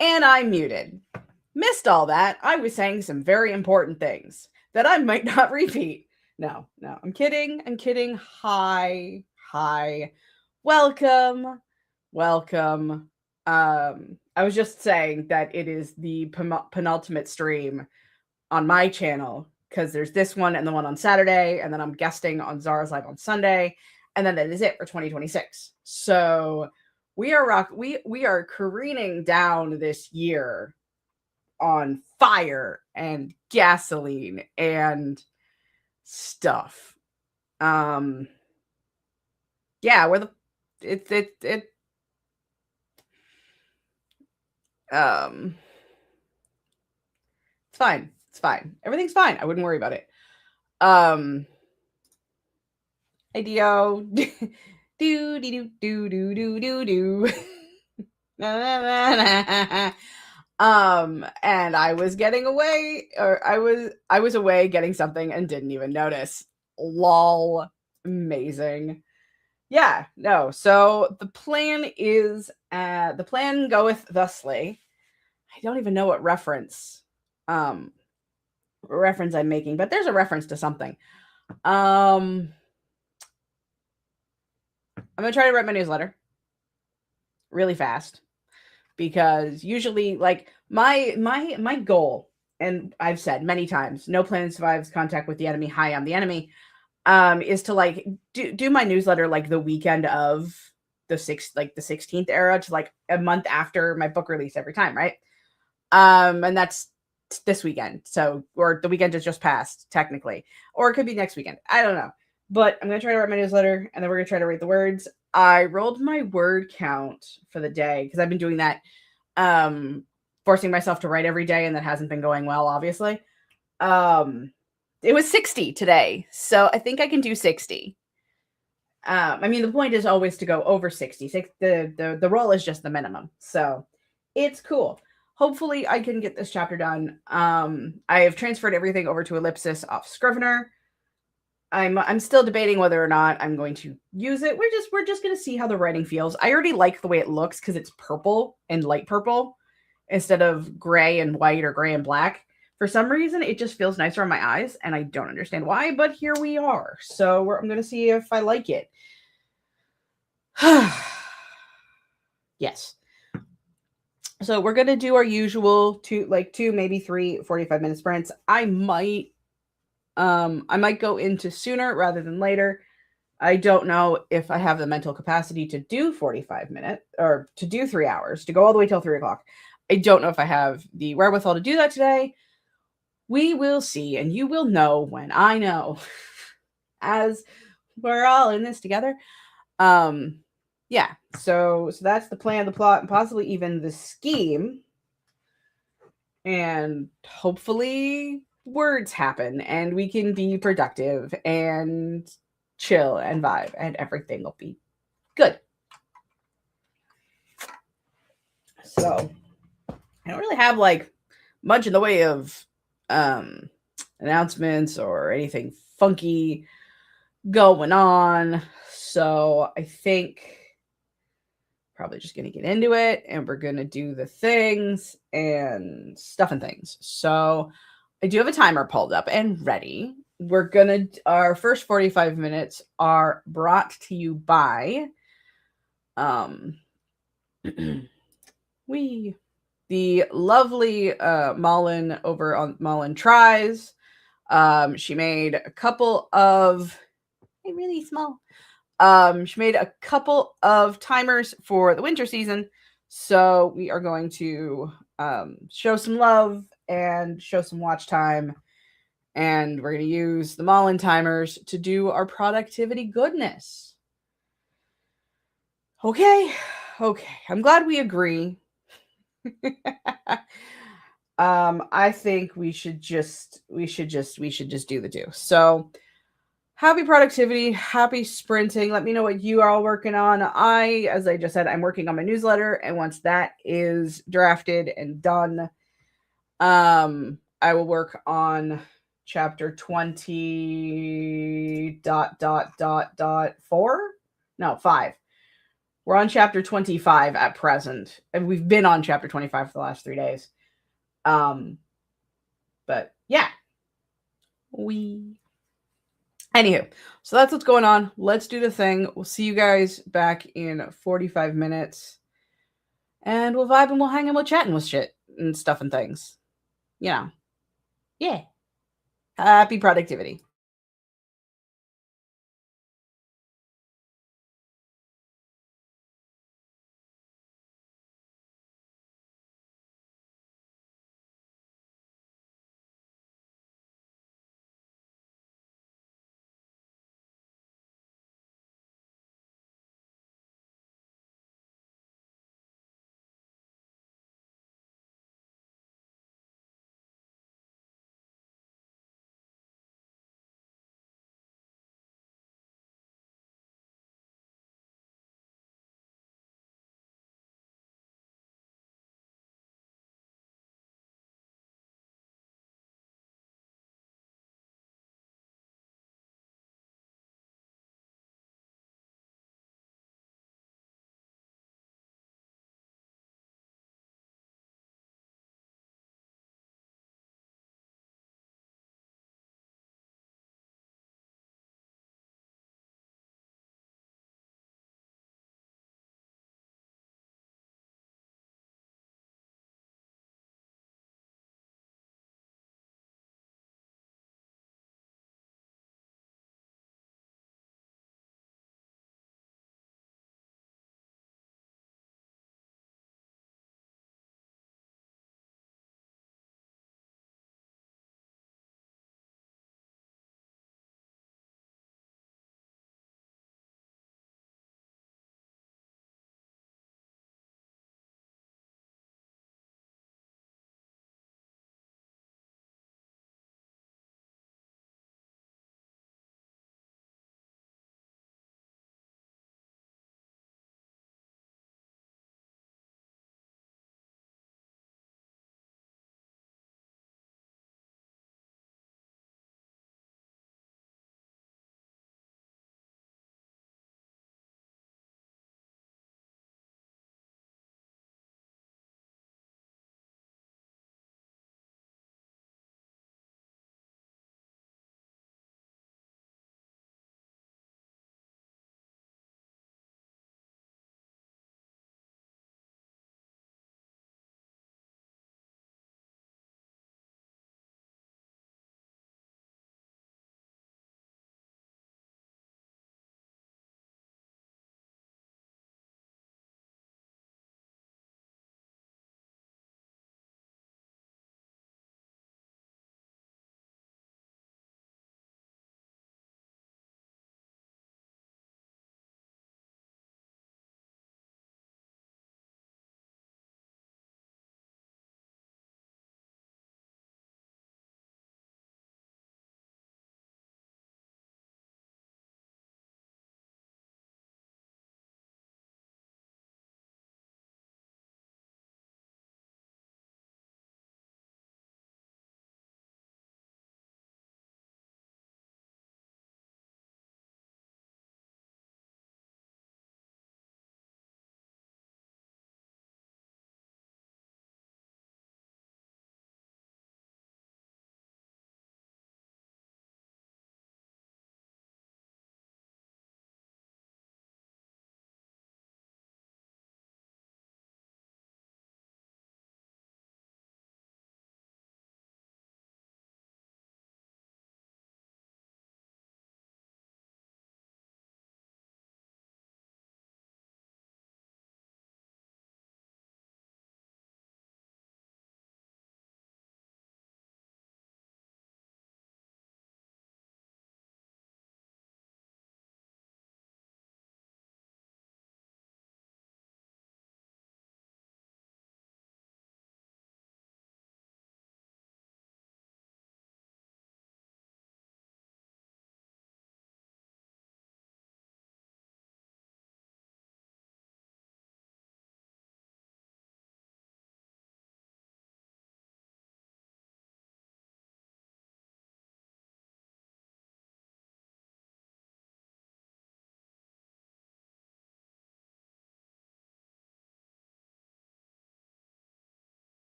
And I'm muted. Missed all that. I was saying some very important things that I might not repeat. No, I'm kidding. I'm kidding. Hi. Welcome. I was just saying that it is the penultimate stream on my channel because there's this one and the one on Saturday, and then I'm guesting on Zara's Live on Sunday, and then that is it for 2026. So we are careening down this year on fire and gasoline and stuff. Yeah, we're the it's fine. It's fine. Everything's fine. I wouldn't worry about it. Ideo. do do do do do do do. And I was getting away, or I was away getting something and didn't even notice. Lol. Amazing. Yeah, no. So the plan goeth thusly. I don't even know what reference I'm making, but there's a reference to something. I'm gonna try to write my newsletter really fast, because usually, like, my goal, and I've said many times, no planet survives contact with the enemy. Hi, I'm the enemy. Is to like do my newsletter like the weekend of the 16th era, to like a month after my book release every time, right? And that's this weekend. So, or the weekend is just passed technically, or it could be next weekend. I don't know. But I'm going to try to write my newsletter, and then we're going to try to write the words. I rolled my word count for the day because I've been doing that, forcing myself to write every day, and that hasn't been going well, obviously. It was 60 today, so I think I can do 60. I mean, the point is always to go over 60. The roll is just the minimum, so it's cool. Hopefully, I can get this chapter done. I have transferred everything over to Ellipsis off Scrivener. I'm still debating whether or not I'm going to use it. We're just going to see how the writing feels. I already like the way it looks because it's purple and light purple instead of gray and white or gray and black. For some reason, it just feels nicer on my eyes, and I don't understand why, but here we are. So I'm going to see if I like it. Yes. So we're going to do our usual two, maybe 3 45-minute sprints. I might go into sooner rather than later. I don't know if I have the mental capacity to do 45 minutes or to do 3 hours, to go all the way till 3 o'clock. I don't know if I have the wherewithal to do that today. We will see, and you will know when I know, as we're all in this together. Yeah, so that's the plan, the plot, and possibly even the scheme. And hopefully words happen, and we can be productive and chill and vibe, and everything will be good. So I don't really have like much in the way of announcements or anything funky going on. So I think probably just going to get into it, and we're going to do the things and stuff and things. So I do have a timer pulled up and ready. Our first 45 minutes are brought to you by the lovely Malin over on Malin Tries. She made a couple of really small. She made a couple of timers for the winter season, so we are going to show some love and show some watch time, and we're going to use the Malin timers to do our productivity goodness. Okay, I'm glad we agree. I think we should just do the do. So happy productivity, happy sprinting. Let me know what you are all working on. As I just said, I'm working on my newsletter, and once that is drafted and done, I will work on chapter 20 .4. No, 5. We're on chapter 25 at present, and we've been on chapter 25 for the last 3 days. But yeah. Anywho, so that's what's going on. Let's do the thing. We'll see you guys back in 45 minutes. And we'll vibe and we'll hang and we'll chatting with shit and stuff and things. You know. Yeah. Happy productivity.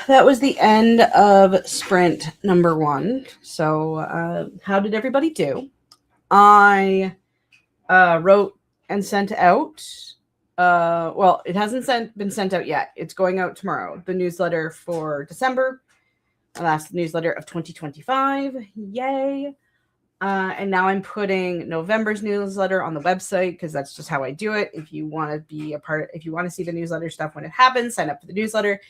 that was the end of sprint number 1. So how did everybody do? I wrote and sent out. Well, it hasn't been sent out yet. It's going out tomorrow. The newsletter for December, the last newsletter of 2025. Yay! And now I'm putting November's newsletter on the website because that's just how I do it. If you want to be a part, if you want to see the newsletter stuff when it happens, sign up for the newsletter.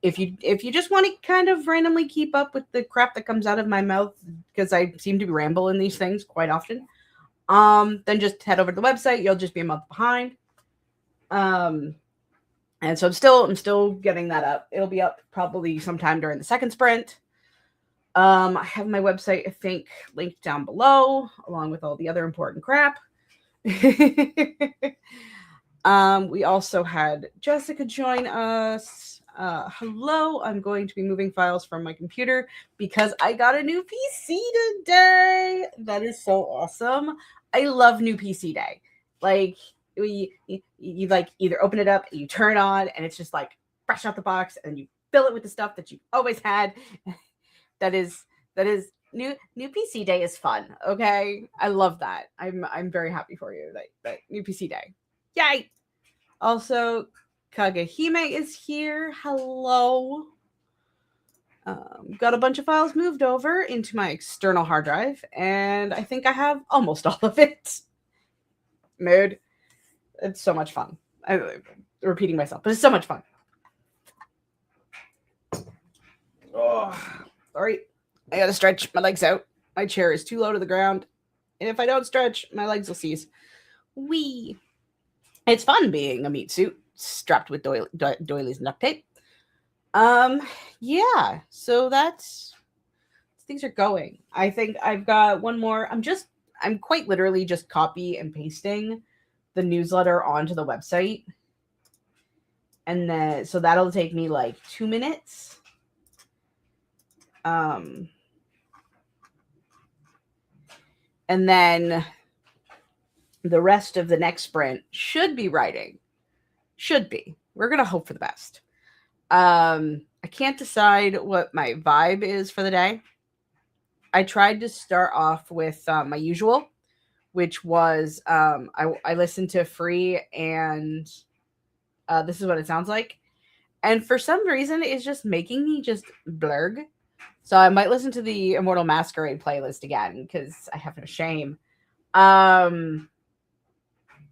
If you just want to kind of randomly keep up with the crap that comes out of my mouth, because I seem to ramble in these things quite often, then just head over to the website. You'll just be a month behind. And so I'm still getting that up. It'll be up probably sometime during the second sprint. I have my website, I think, linked down below, along with all the other important crap. We also had Jessica join us. Hello, I'm going to be moving files from my computer because I got a new PC today. That is so awesome. I love new PC day. Like, you like either open it up, you turn on, and it's just like fresh out the box, and you fill it with the stuff that you've always had. That is new PC day is fun. Okay, I love that. I'm very happy for you. That new PC day. Yay! Also, Kagehime is here. Hello. Got a bunch of files moved over into my external hard drive, and I think I have almost all of it. Mood. It's so much fun. I'm repeating myself, but it's so much fun. Oh, sorry. I gotta stretch my legs out. My chair is too low to the ground. And if I don't stretch, my legs will seize. Wee. It's fun being a meat suit strapped with doilies and duct tape. Yeah. So things are going. I think I've got one more. I'm quite literally just copy and pasting the newsletter onto the website. And then, so that'll take me like 2 minutes. And then the rest of the next sprint should be writing. Should be. We're going to hope for the best. I can't decide what my vibe is for the day. I tried to start off with my usual, which was I listened to Free and This Is What It Sounds Like. And for some reason, it's just making me just blurg. So I might listen to the Immortal Masquerade playlist again because I have no shame.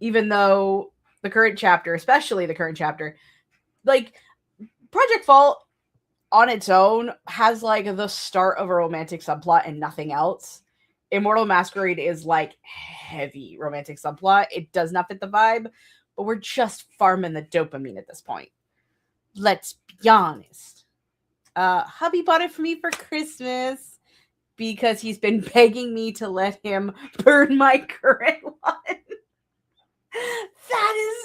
Even though the current chapter, especially the current chapter, like Project Fault on its own has like the start of a romantic subplot and nothing else. Immortal Masquerade is like heavy romantic subplot. It does not fit the vibe, but we're just farming the dopamine at this point. Let's be honest. Hubby bought it for me for Christmas because he's been begging me to let him burn my current one. That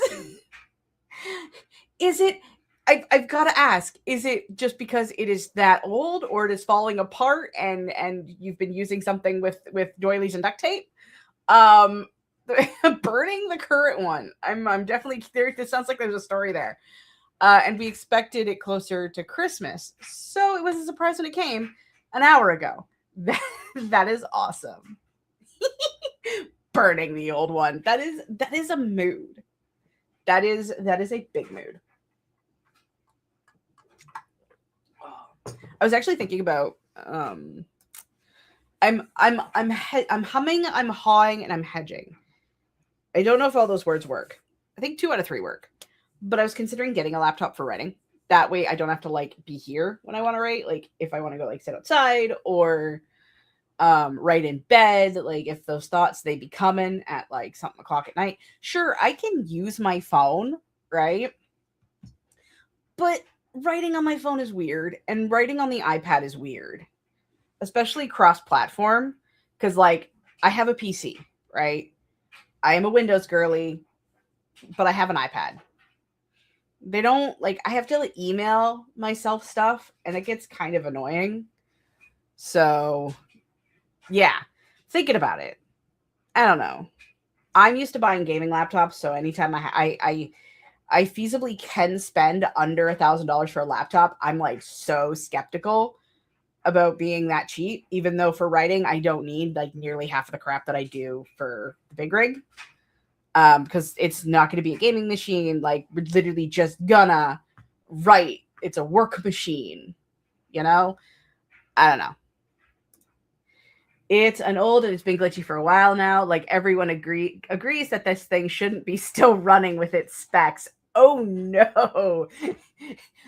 is it, I've got to ask, is it just because it is that old or it is falling apart and you've been using something with doilies and duct tape? Burning the current one. I'm definitely there. This sounds like there's a story there. And we expected it closer to Christmas. So it was a surprise when it came an hour ago. That is awesome. Burning the old one. That is a mood. That is a big mood. I was actually thinking about I'm humming, I'm hawing, and I'm hedging. I don't know if all those words work. I think 2 out of 3 work. But I was considering getting a laptop for writing. That way I don't have to like be here when I want to write. Like if I want to go like sit outside or write in bed, like if those thoughts they be coming at like something o'clock at night. Sure, I can use my phone, right? But writing on my phone is weird, and writing on the iPad is weird, especially cross-platform. Because like I have a PC, right? I am a Windows girly, but I have an iPad. They don't like I have to like, email myself stuff, and it gets kind of annoying. So yeah, thinking about it. I don't know. I'm used to buying gaming laptops, so anytime I I feasibly can spend under $1,000 for a laptop, I'm like so skeptical about being that cheap, even though for writing I don't need like nearly half of the crap that I do for the big rig. Because it's not going to be a gaming machine. Like, we're literally just gonna write. It's a work machine, you know? I don't know. It's an old and it's been glitchy for a while now. Like, everyone agrees that this thing shouldn't be still running with its specs. Oh no.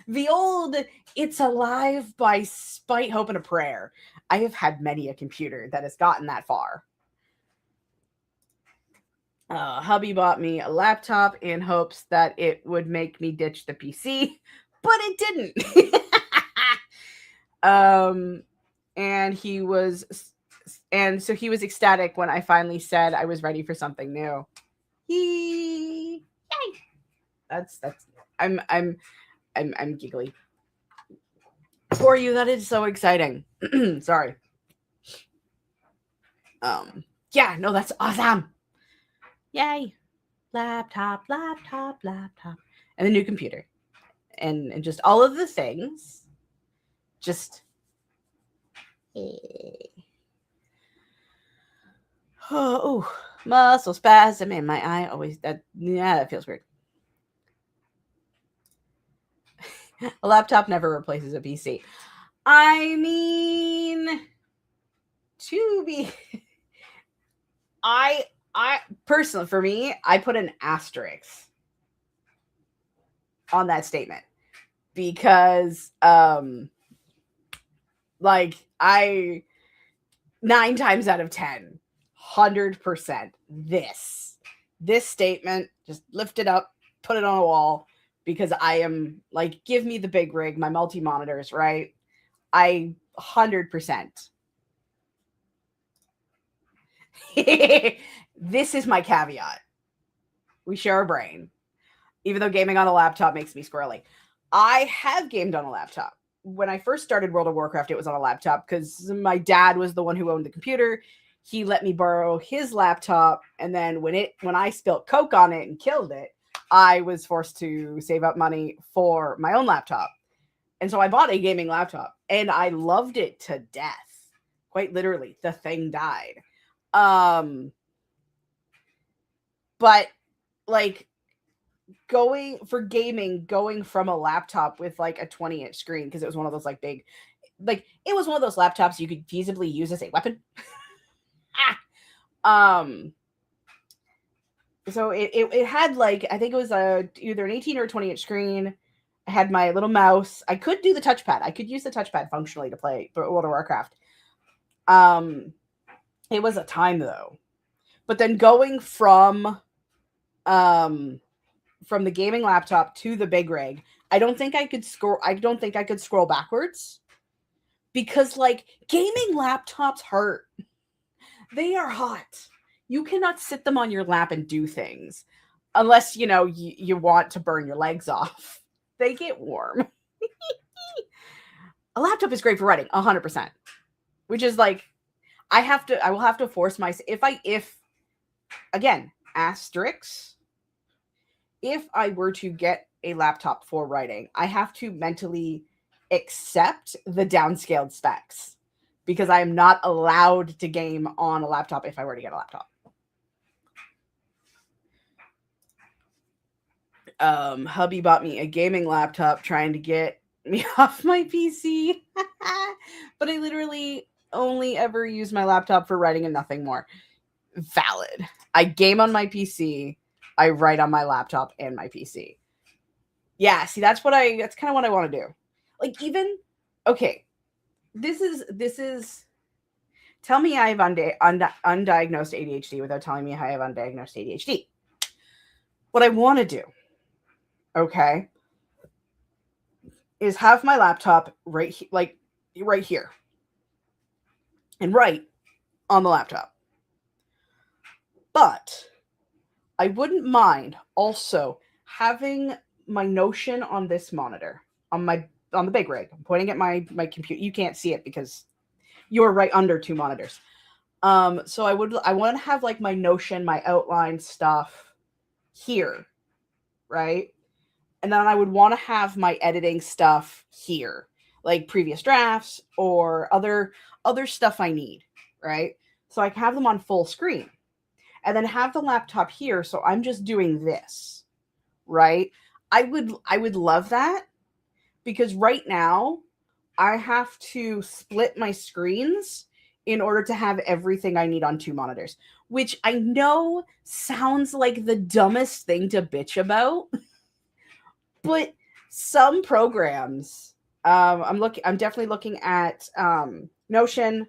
The old it's alive by spite, hope, and a prayer. I have had many a computer that has gotten that far. Hubby bought me a laptop in hopes that it would make me ditch the PC, but it didn't. And so he was ecstatic when I finally said I was ready for something new. Yay! That's I'm giggly. For you, that is so exciting. Sorry. Yeah, no, that's awesome. Yay. Laptop. And the new computer. And just all of the things. Just oh, muscle spasm in my eye. Always that feels weird. A laptop never replaces a PC. I mean, to be I personally, for me, I put an asterisk on that statement because like I 9 times out of 10, 100% this statement, just lift it up, put it on a wall, because I am like, give me the big rig, my multi monitors, right? I 100%. This is my caveat. We share a brain. Even though gaming on a laptop makes me squirrely. I have gamed on a laptop. When I first started World of Warcraft, it was on a laptop because my dad was the one who owned the computer. He let me borrow his laptop, and then when I spilled Coke on it and killed it, I was forced to save up money for my own laptop. And so I bought a gaming laptop, and I loved it to death. Quite literally, the thing died. But like going from a laptop with like a 20-inch screen, because it was one of those like big, like it was one of those laptops you could feasibly use as a weapon. So it had like, I think it was either an 18 or a 20-inch screen. I had my little mouse. I could do the touchpad. I could use the touchpad functionally to play World of Warcraft. It was a time though. But then going from the gaming laptop to the big rig, I don't think I could scroll backwards, because like gaming laptops hurt. They are hot. You cannot sit them on your lap and do things unless you want to burn your legs off. They get warm. A laptop is great for writing 100%, which is like I will have to force myself, if again, asterisks, if I were to get a laptop for writing, I have to mentally accept the downscaled specs, because I am not allowed to game on a laptop if I were to get a laptop. Hubby bought me a gaming laptop trying to get me off my PC. But I literally only ever use my laptop for writing and nothing more. Valid. I game on my PC. I write on my laptop and my PC. Yeah, see, that's kind of what I want to do. Like, even, okay, this is, tell me I have undiagnosed ADHD without telling me I have undiagnosed ADHD. What I want to do, okay, is have my laptop right here, and write on the laptop. But I wouldn't mind also having my Notion on this monitor, on the big rig. I'm pointing at my computer. You can't see it because you're right under 2 monitors. So I want to have like my Notion, my outline stuff here, right? and then I would want to have my editing stuff here, like previous drafts or other stuff I need, right? So I can have them on full screen and then have the laptop here so I'm just doing this, right? I would love that because right now I have to split my screens in order to have everything I need on two monitors, which I know sounds like the dumbest thing to bitch about, but some programs, I'm definitely looking at Notion,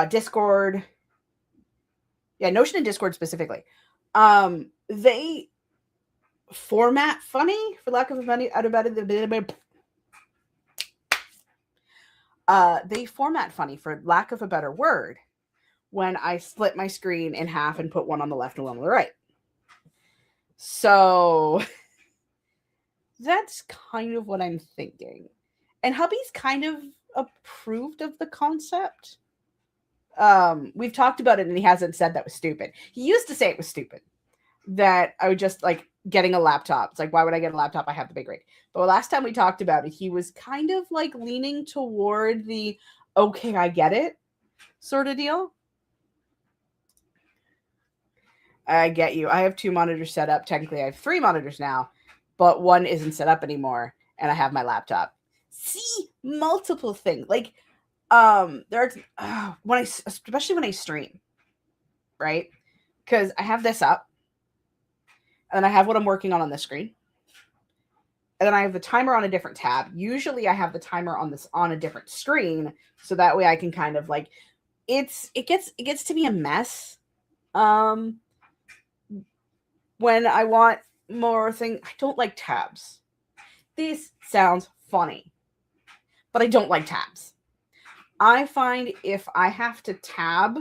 Discord, yeah, Notion and Discord specifically. They format funny, for lack of a better, they format funny, for lack of a better word, when I split my screen in half and put one on the left and one on the right. So that's kind of what I'm thinking. And hubby's kind of approved of the concept. We've talked about it and he hasn't said that was stupid. He used to say it was stupid, that I would just like getting a laptop. It's like, why would I get a laptop? I have the big rig. But last time we talked about it, he was kind of like leaning toward the, okay, I get it sort of deal. I get you. I have two monitors set up. Technically, I have three monitors now, but one isn't set up anymore, and I have my laptop. See, multiple things. Like, there's when I, especially when I stream, right? Because I have this up, and I have what I'm working on this screen, and then I have the timer on a different tab. Usually, I have the timer on a different screen, so that way I can kind of like, it gets to be a mess. When I want more thing, I don't like tabs. This sounds funny, but I don't like tabs. I find if I have to tab,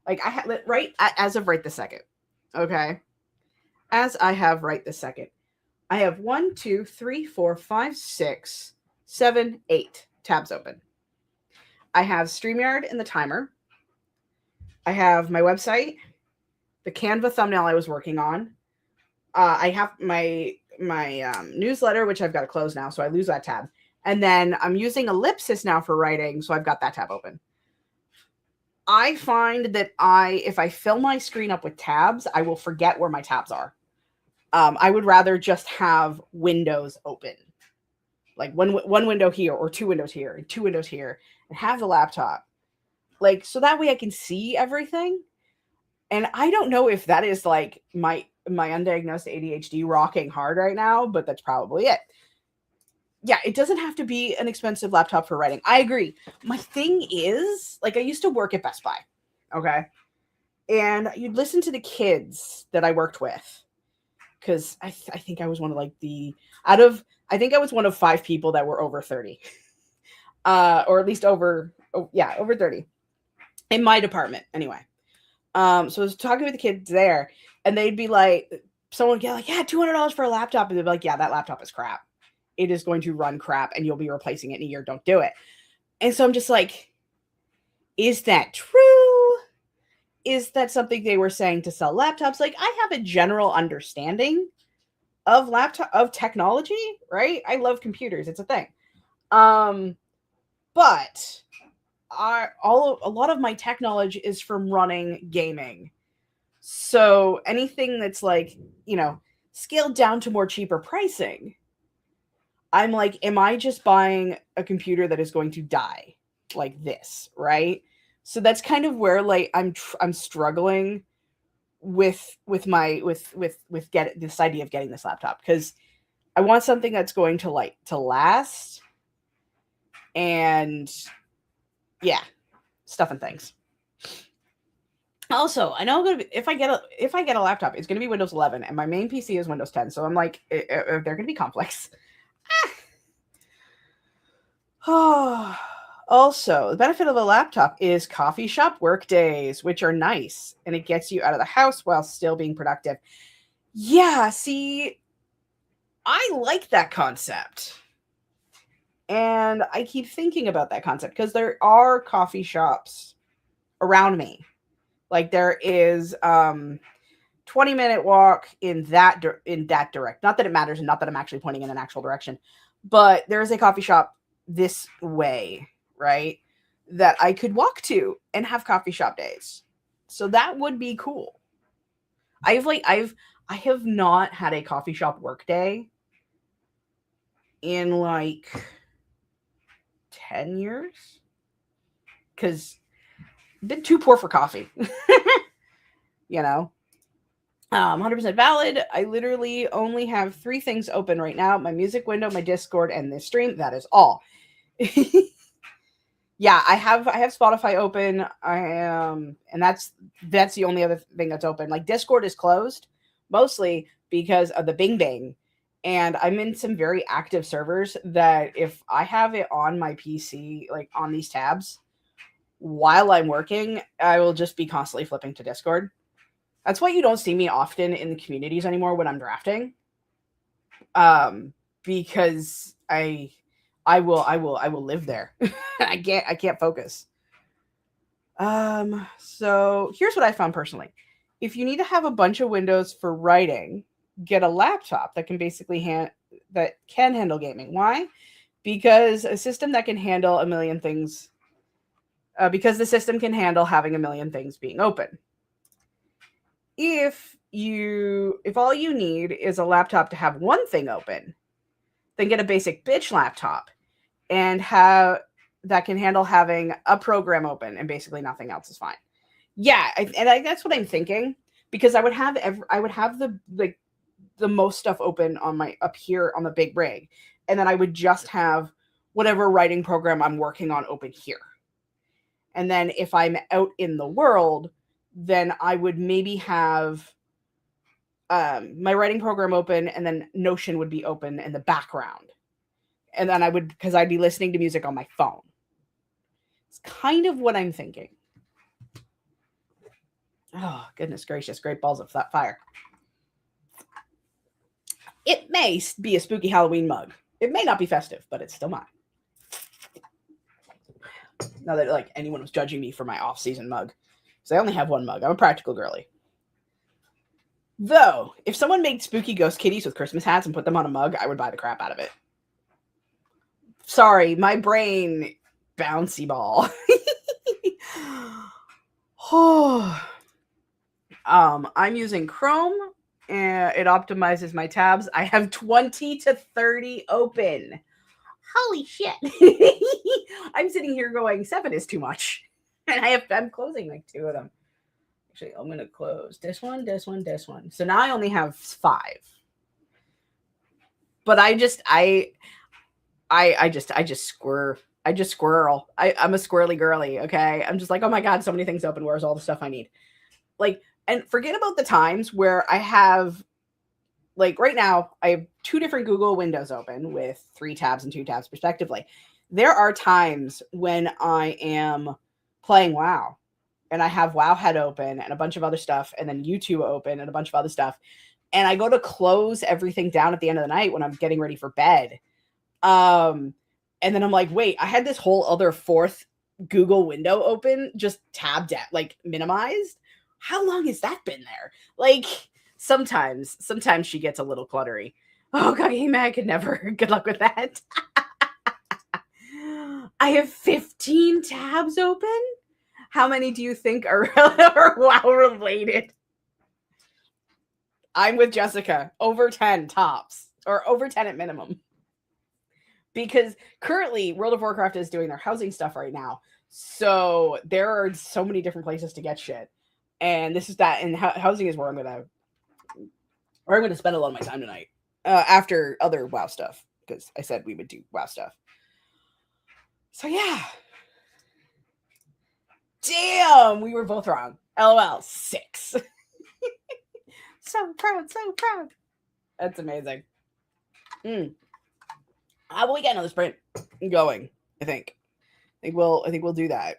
like I have right as of right this second, okay, as I have right this second, I have 1, 2, 3, 4, 5, 6, 7, 8 tabs open. I have StreamYard and the timer. I have my website, the Canva thumbnail I was working on. I have my newsletter, which I've got to close now, so I lose that tab. And then I'm using Ellipsis now for writing, so I've got that tab open. I find that if I fill my screen up with tabs, I will forget where my tabs are. I would rather just have windows open, like one window here, or two windows here, and two windows here, and have the laptop, like, so that way I can see everything. And I don't know if that is like my undiagnosed ADHD rocking hard right now, but that's probably it. Yeah, it doesn't have to be an expensive laptop for writing. I agree. My thing is, like, I used to work at Best Buy, okay? And you'd listen to the kids that I worked with, because I think I was one of like I think I was one of 5 people that were over 30. Or at least over 30 in my department anyway. So I was talking with the kids there, and they'd be like, someone would get like, yeah, $200 for a laptop. And they'd be like, yeah, that laptop is crap. It is going to run crap and you'll be replacing it in a year. Don't do it. And so I'm just like, is that true? Is that something they were saying to sell laptops? Like, I have a general understanding of technology, right? I love computers. It's a thing. But a lot of my tech knowledge is from running gaming. So anything that's like, scaled down to more cheaper pricing, I'm like, am I just buying a computer that is going to die like this, right? So that's kind of where like I'm struggling with this idea of getting this laptop, because I want something that's going to last, and yeah, stuff and things. Also, I know if I get a laptop, it's gonna be Windows 11, and my main PC is Windows 10. So I'm like, they're gonna be conflicts. Also, the benefit of a laptop is coffee shop work days, which are nice, and it gets you out of the house while still being productive. Yeah, see, I like that concept. And I keep thinking about that concept because there are coffee shops around me. Like there is 20-minute walk in that direct. Not that it matters, and not that I'm actually pointing in an actual direction, but there is a coffee shop this way, right, that I could walk to and have coffee shop days. So that would be cool. I have not had a coffee shop work day in like 10 years because I've been too poor for coffee. You know, 100% valid. I literally only have 3 things open right now: my music window, my Discord, and this stream. That is all. Yeah, I have Spotify open. I am, and that's the only other thing that's open. Like Discord is closed, mostly because of the Bing Bang. And I'm in some very active servers that if I have it on my PC, like on these tabs, while I'm working, I will just be constantly flipping to Discord. That's why you don't see me often in the communities anymore when I'm drafting. Because I will live there. I can't focus. So here's what I found personally. If you need to have a bunch of windows for writing, get a laptop that can basically handle gaming. Why? Because a system that can handle a million things, because the system can handle having a million things being open. If all you need is a laptop to have one thing open, then get a basic bitch laptop and that can handle having a program open and basically nothing else is fine. Yeah, that's what I'm thinking, because I would have the most stuff open on my up here on the big rig, and then I would just have whatever writing program I'm working on open here. And then if I'm out in the world, then I would maybe have my writing program open, and then Notion would be open in the background. And then because I'd be listening to music on my phone. It's kind of what I'm thinking. Oh, goodness gracious. Great balls of fire. It may be a spooky Halloween mug. It may not be festive, but it's still mine. Not that like anyone was judging me for my off-season mug. Because I only have one mug. I'm a practical girly. Though, if someone made spooky ghost kitties with Christmas hats and put them on a mug, I would buy the crap out of it. Sorry, my brain bouncy ball. I'm using Chrome, and it optimizes my tabs. I have 20 to 30 open. Holy shit. I'm sitting here going, 7 is too much. And I'm closing like 2 of them. Actually, I'm going to close this one, this one, this one. So now I only have 5. But I just squirrel. I'm a squirrely girly, okay? I'm just like, oh my God, so many things open. Where's all the stuff I need? Like, and forget about the times where I have, like right now, I have 2 different Google windows open with 3 tabs and 2 tabs respectively. There are times when I am playing WoW and I have WoWhead open and a bunch of other stuff, and then YouTube open and a bunch of other stuff. And I go to close everything down at the end of the night when I'm getting ready for bed. And then I'm like, wait, I had this whole other 4th Google window open, just tabbed at, like minimized. How long has that been there? Like sometimes she gets a little cluttery. Oh God, I could never. Good luck with that. I have 15 tabs open. How many do you think are WoW related? I'm with Jessica. Over 10 tops, or over 10 at minimum. Because currently World of Warcraft is doing their housing stuff right now. So there are so many different places to get shit. And this is that, and housing is where I'm going to spend a lot of my time tonight. After other WoW stuff, because I said we would do WoW stuff. So yeah. Damn, we were both wrong. LOL, 6. So proud. That's amazing. But we got another sprint going. I think we'll do that.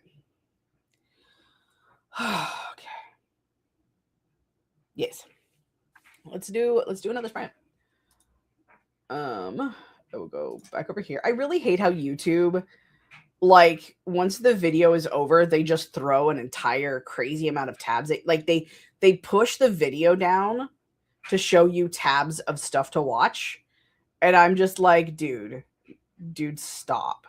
Okay. Yes. Let's do another sprint. I will go back over here. I really hate how YouTube like once the video is over, they just throw an entire crazy amount of tabs. They push the video down to show you tabs of stuff to watch. And I'm just like, dude, stop.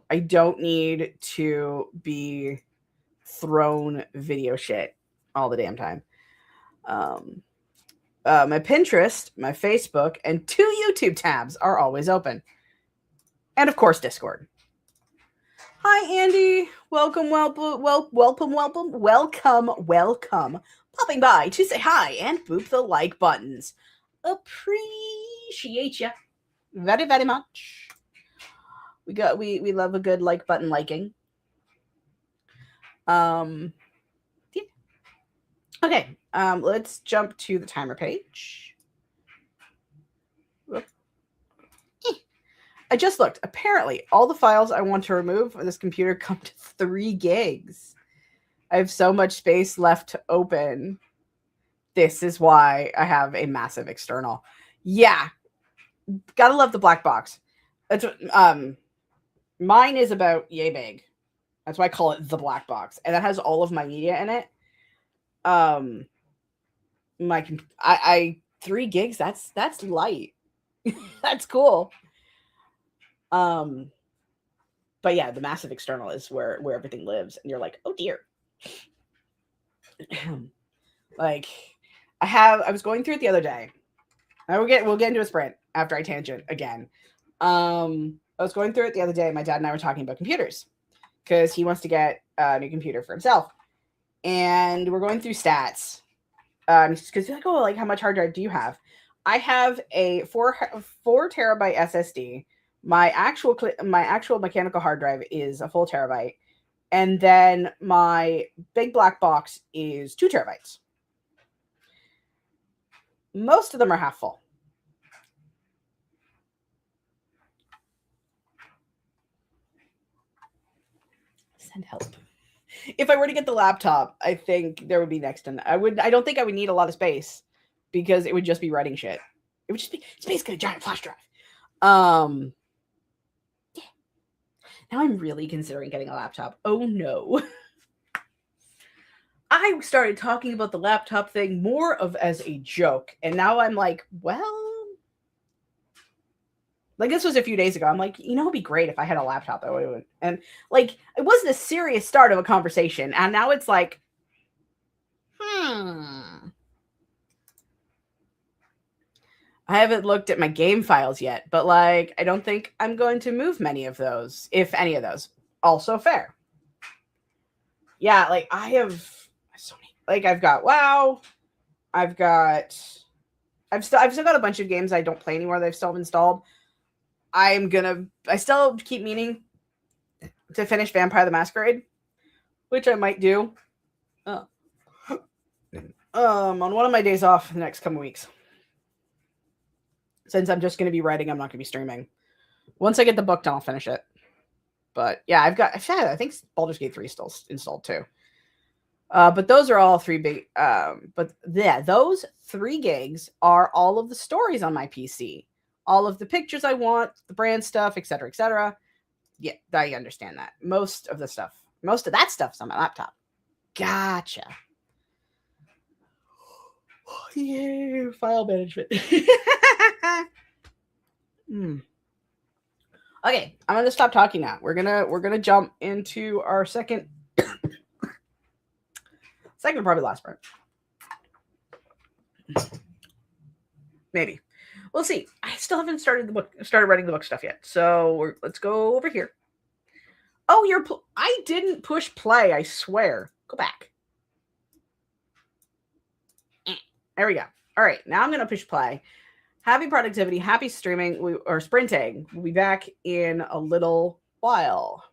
I don't need to be thrown video shit all the damn time. My Pinterest, my Facebook, and 2 YouTube tabs are always open. And of course, Discord. Hi, Andy. Welcome. Popping by to say hi and boop the like buttons. Appreciate ya very, very much. We love a good like button liking. Yeah. Okay. Let's jump to the timer page. Whoop. I just looked. Apparently, all the files I want to remove from this computer come to 3 gigs. I have so much space left to open. This is why I have a massive external. Yeah. Gotta love the black box. That's what, mine is about yay big. That's why I call it the black box. And that has all of my media in it. I 3 gigs, that's light. That's cool. But yeah, the massive external is where everything lives, and you're like, oh dear. Like, I was going through it the other day. We'll get into a sprint after I tangent again. I was going through it the other day. My dad and I were talking about computers because he wants to get a new computer for himself, and we're going through stats. Because you're like, oh, like how much hard drive do you have? I have a 4 terabyte SSD. My actual mechanical hard drive is a full terabyte, and then my big black box is 2 terabytes. Most of them are half full. Send help. If I were to get the laptop, I think there would be next to I don't think I would need a lot of space because it would just be writing shit. It would just be it's basically a giant flash drive. Yeah. Now I'm really considering getting a laptop. Oh no. I started talking about the laptop thing more of as a joke, and now I'm like, well, like this was a few days ago. I'm like, it'd be great if I had a laptop. I would, and like it wasn't a serious start of a conversation, and now it's like, I haven't looked at my game files yet, but like, I don't think I'm going to move many of those, if any of those. Also fair. Yeah, like I have so many. Like I've got WoW. I've still got a bunch of games I don't play anymore that I've still installed. I still keep meaning to finish Vampire the Masquerade, which I might do. On one of my days off the next couple weeks. Since I'm just going to be writing, I'm not going to be streaming. Once I get the book done, I'll finish it. But yeah, I think Baldur's Gate 3 is still installed too. But those are all 3 big. But yeah, those 3 gigs are all of the stories on my PC. All of the pictures I want, the brand stuff, etc., etc. Yeah, I understand that. Most of that stuff's on my laptop. Gotcha. Yeah, file management. Okay, I'm gonna stop talking now. We're gonna jump into our second, probably last part. Maybe. We'll see. I still haven't started writing the book stuff yet. So let's go over here. Oh, I didn't push play. I swear. Go back. There we go. All right, now I'm gonna push play. Happy productivity, happy streaming or sprinting. We'll be back in a little while.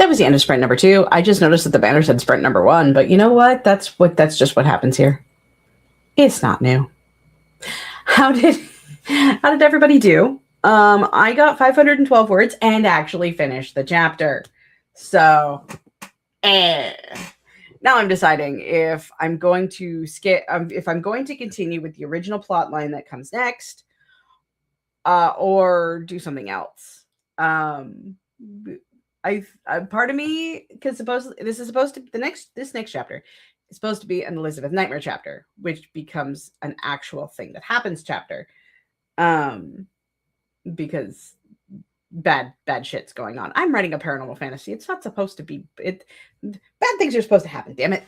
was the end of sprint number 2. I just noticed that the banner said sprint number 1, but you know what? That's just what happens here. It's not new. How did everybody do? I got 512 words and actually finished the chapter. So, now I'm deciding if I'm going to skip, if I'm going to continue with the original plot line that comes next, or do something else. I part of me, because supposedly this next chapter is supposed to be an Elizabeth Nightmare chapter, which becomes an actual thing that happens chapter, because bad shit's going on. I'm writing a paranormal fantasy. It's not supposed to be bad things are supposed to happen, damn it.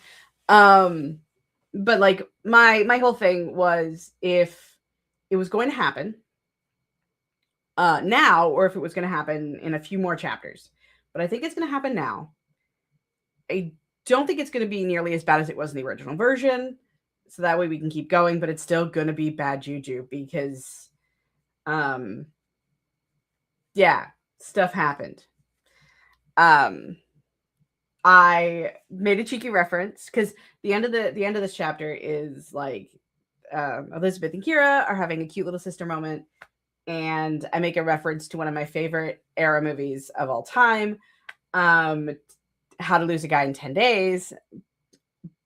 But like my whole thing was if it was going to happen now, or if it was going to happen in a few more chapters. But I think it's going to happen now. I don't think it's going to be nearly as bad as it was in the original version, so that way we can keep going, but it's still going to be bad juju because yeah, stuff happened. I made a cheeky reference because the end of this chapter is like Elizabeth and Kira are having a cute little sister moment, and I make a reference to one of my favorite era movies of all time, How to Lose a Guy in 10 Days.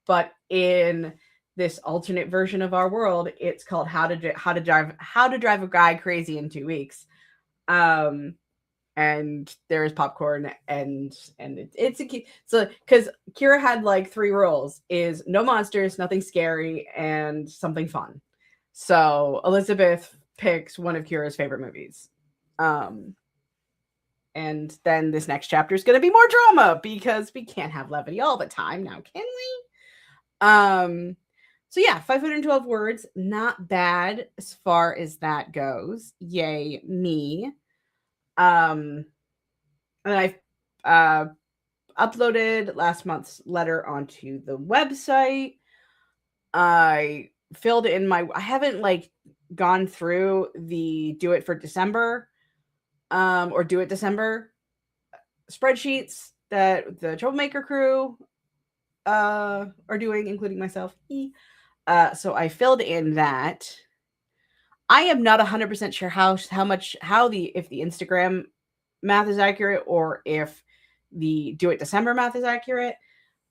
But in this alternate version of our world, it's called How to Drive a Guy Crazy in 2 weeks. And there is popcorn and it's a cute, so because Kira had like 3 rules: is no monsters, nothing scary, and something fun. So Elizabeth picks one of Kira's favorite movies. And then this next chapter is going to be more drama because we can't have levity all the time now, can we? So yeah, 512 words, not bad as far as that goes. Yay me. And I uploaded last month's letter onto the website. I filled in I haven't like gone through the do it for December or do it December spreadsheets that the Troublemaker crew are doing, including myself. So I filled in that. I am not 100% sure if the Instagram math is accurate or if the do it December math is accurate,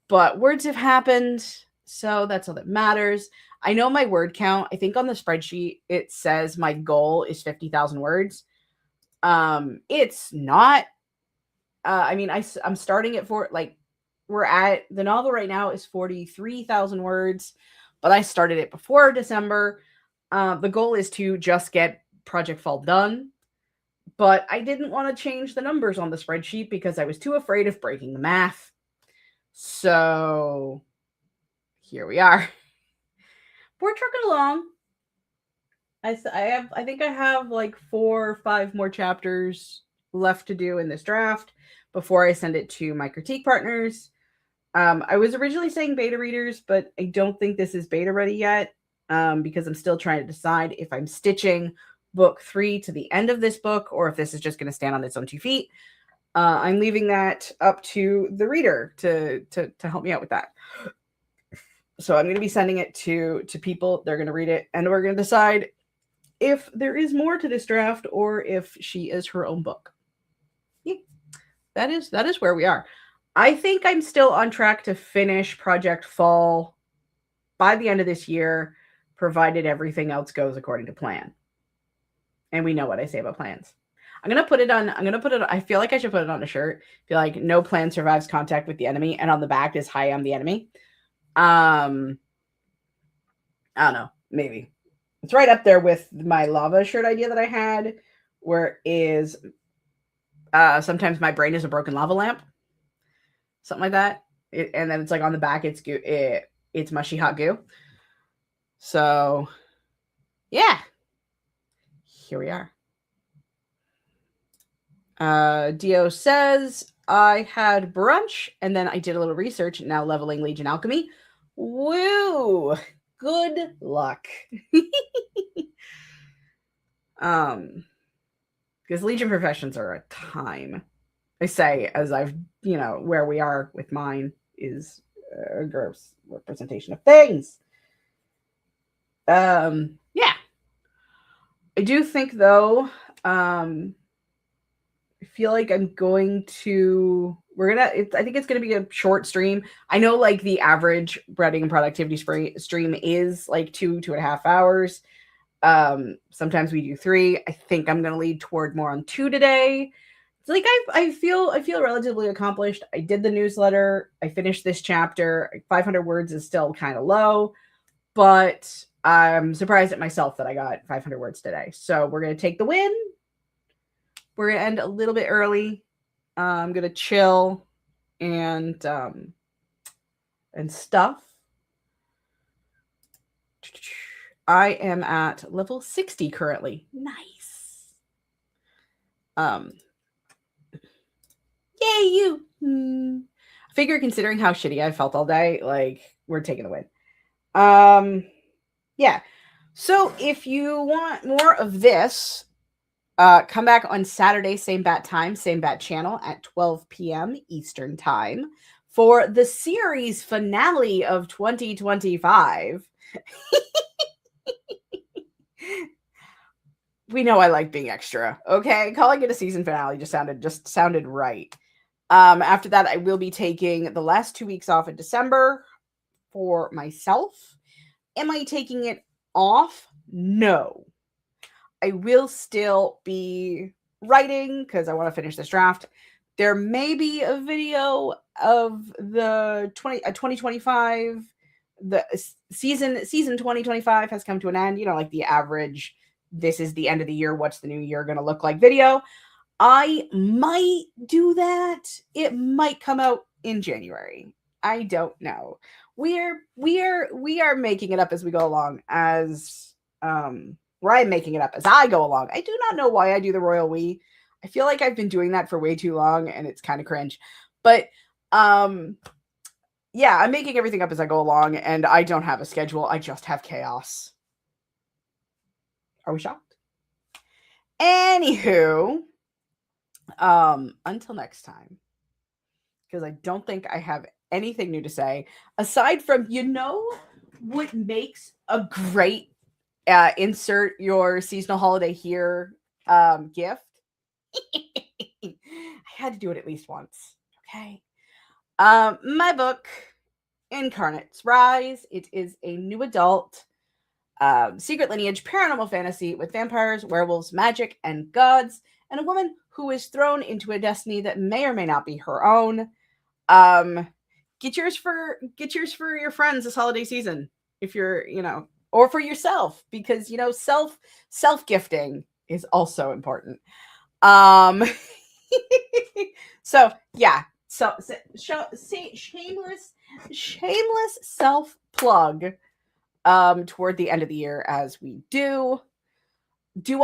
but words have happened, so that's all that matters. I know my word count. I think on the spreadsheet it says my goal is 50,000 words. It's not. I mean, I'm starting at we're at the novel right now is 43,000 words, but I started it before December. The goal is to just get Project Fall done, but I didn't want to change the numbers on the spreadsheet because I was too afraid of breaking the math. So here we are. We're trucking along. I think I have like 4 or 5 more chapters left to do in this draft before I send it to my critique partners. I was originally saying beta readers, but I don't think this is beta ready yet, because I'm still trying to decide if I'm stitching book 3 to the end of this book or if this is just going to stand on its own 2 feet. I'm leaving that up to the reader to help me out with that. So I'm going to be sending it to people. They're going to read it, and we're going to decide if there is more to this draft or if she is her own book. Yeah, that is where we are. I think I'm still on track to finish Project Fall by the end of this year, provided everything else goes according to plan. And we know what I say about plans. I feel like I should put it on a shirt. Be like, no plan survives contact with the enemy. And on the back is, hi, I'm the enemy. I don't know. Maybe. It's right up there with my lava shirt idea that I had, where it is sometimes my brain is a broken lava lamp. Something like that. And then it's like on the back, it's goo. It's mushy hot goo. So, yeah. Here we are. Dio says, I had brunch and then I did a little research, now leveling Legion Alchemy. Woo! Good luck. Because Legion professions are a time. I say as I've, where we are with mine is a gross representation of things. Yeah. I do think though, I feel like I'm going to. I think it's gonna be a short stream. I know like the average breading and productivity stream is like 2.5 hours. Sometimes we do 3. I think I'm gonna lead toward more on 2 today. It's like I feel relatively accomplished. I did the newsletter. I finished this chapter. 500 words is still kind of low, but I'm surprised at myself that I got 500 words today. So we're gonna take the win. We're gonna end a little bit early. I'm gonna chill and stuff. I am at level 60 currently. Nice. Yay you. I figure considering how shitty I felt all day, like we're taking the win. Yeah. So if you want more of this, come back on Saturday, same bat time, same bat channel at 12 p.m. Eastern time for the series finale of 2025. We know I like being extra, okay? Calling it a season finale just sounded right. After that, I will be taking the last 2 weeks off in December for myself. Am I taking it off? No. I will still be writing because I want to finish this draft. There may be a video of the 2025. The season 2025 has come to an end. Like the average, this is the end of the year. What's the new year going to look like video? I might do that. It might come out in January. I don't know. We are making it up as we go along. Where I'm making it up as I go along. I do not know why I do the royal we. I feel like I've been doing that for way too long and it's kind of cringe. But yeah, I'm making everything up as I go along and I don't have a schedule. I just have chaos. Are we shocked? Anywho, until next time, because I don't think I have anything new to say aside from, what makes a great insert your seasonal holiday here gift. I had to do it at least once. Okay. My book, Incarnate's Rise. It is a new adult secret lineage paranormal fantasy with vampires, werewolves, magic, and gods, and a woman who is thrown into a destiny that may or may not be her own. Get yours for your friends this holiday season if you're, or for yourself, because self gifting is also important. So yeah, shameless self plug toward the end of the year as we do.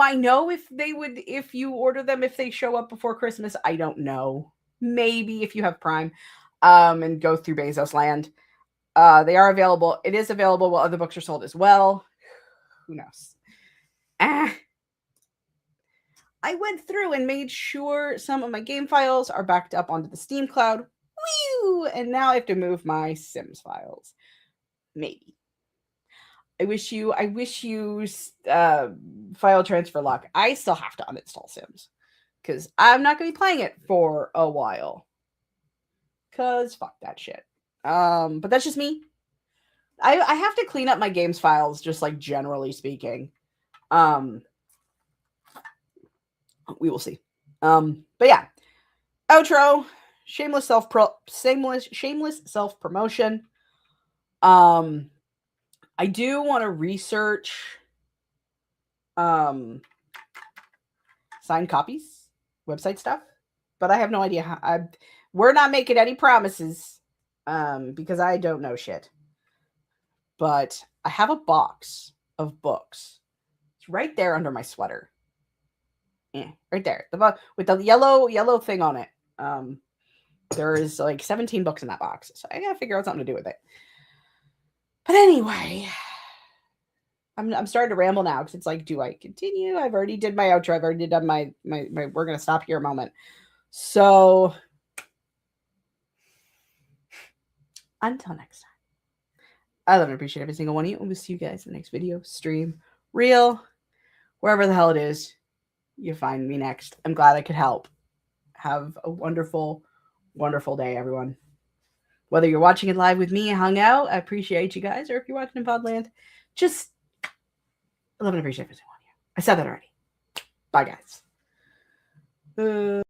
I know if you order them, if they show up before Christmas? I don't know. Maybe if you have Prime and go through Bezos Land. They are available. It is available while other books are sold as well. Who knows? I went through and made sure some of my game files are backed up onto the Steam cloud. Woo! And now I have to move my Sims files. Maybe. I wish you file transfer luck. I still have to uninstall Sims because I'm not going to be playing it for a while. Because fuck that shit. But that's just me. I have to clean up my games files, just like generally speaking. We will see. But yeah. Outro. Shameless self promotion. I do want to research signed copies, website stuff, but I have no idea how. We're not making any promises because I don't know shit. But I have a box of books. It's right there under my sweater. Right there. With the yellow thing on it. There is like 17 books in that box. So I gotta figure out something to do with it. But anyway, I'm starting to ramble now because it's like, do I continue? I've already did my outro. I've already done my we're gonna stop here moment. So until next time, I love and appreciate every single one of you. And we'll see you guys in the next video, stream, reel, wherever the hell it is you find me next. I'm glad I could help. Have a wonderful, wonderful day, everyone. Whether you're watching it live with me, hung out, I appreciate you guys, or if you're watching in Podland, just love and appreciate every single one of you. I said that already. Bye, guys.